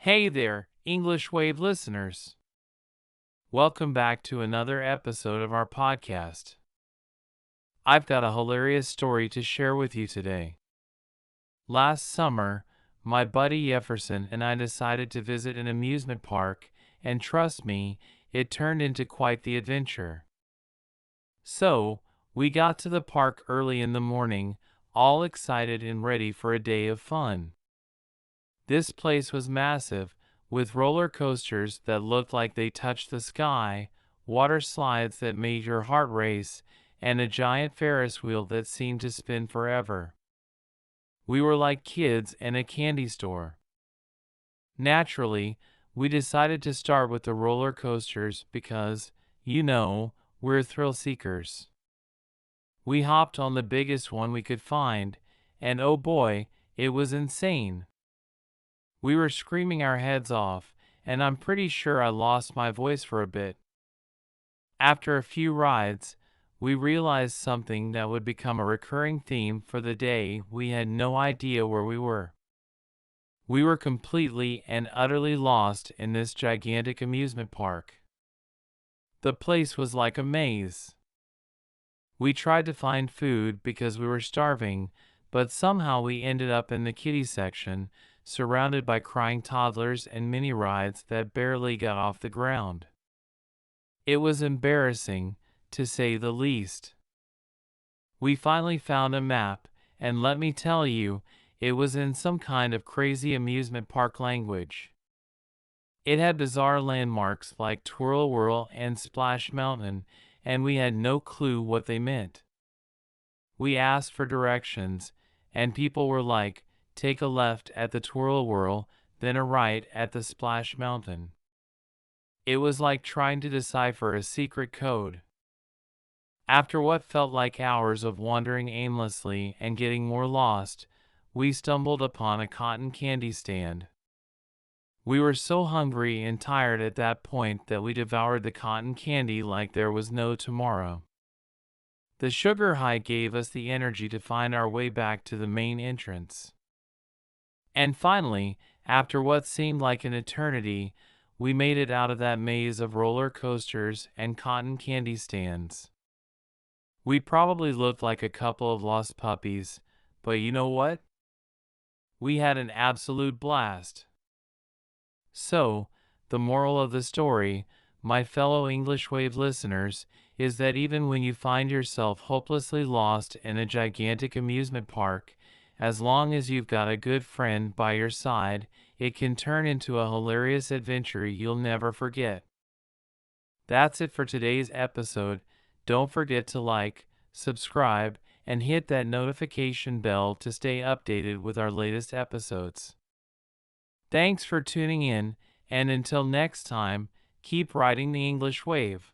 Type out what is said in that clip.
Hey there, English Wave listeners. Welcome back to another episode of our podcast. I've got a hilarious story to share with you today. Last summer, my buddy Yeferson and I decided to visit an amusement park, and trust me, it turned into quite the adventure. So, we got to the park early in the morning, all excited and ready for a day of fun. This place was massive, with roller coasters that looked like they touched the sky, water slides that made your heart race, and a giant Ferris wheel that seemed to spin forever. We were like kids in a candy store. Naturally, we decided to start with the roller coasters because, we're thrill seekers. We hopped on the biggest one we could find, and oh boy, it was insane. We were screaming our heads off, and I'm pretty sure I lost my voice for a bit. After a few rides, we realized something that would become a recurring theme for the day. We had no idea where we were. We were completely and utterly lost in this gigantic amusement park. The place was like a maze. We tried to find food because we were starving, but somehow we ended up in the kiddie section, surrounded by crying toddlers and mini rides that barely got off the ground. It was embarrassing, to say the least. We finally found a map, and let me tell you, it was in some kind of crazy amusement park language. It had bizarre landmarks like Twirl Whirl and Splash Mountain, and we had no clue what they meant. We asked for directions, and people were like, "Take a left at the Twirl Whirl, then a right at the Splash Mountain." It was like trying to decipher a secret code. After what felt like hours of wandering aimlessly and getting more lost, we stumbled upon a cotton candy stand. We were so hungry and tired at that point that we devoured the cotton candy like there was no tomorrow. The sugar high gave us the energy to find our way back to the main entrance. And finally, after what seemed like an eternity, we made it out of that maze of roller coasters and cotton candy stands. We probably looked like a couple of lost puppies, but you know what? We had an absolute blast. So, the moral of the story, my fellow English Wave listeners, is that even when you find yourself hopelessly lost in a gigantic amusement park, as long as you've got a good friend by your side, it can turn into a hilarious adventure you'll never forget. That's it for today's episode. Don't forget to like, subscribe, and hit that notification bell to stay updated with our latest episodes. Thanks for tuning in, and until next time, keep riding the English wave.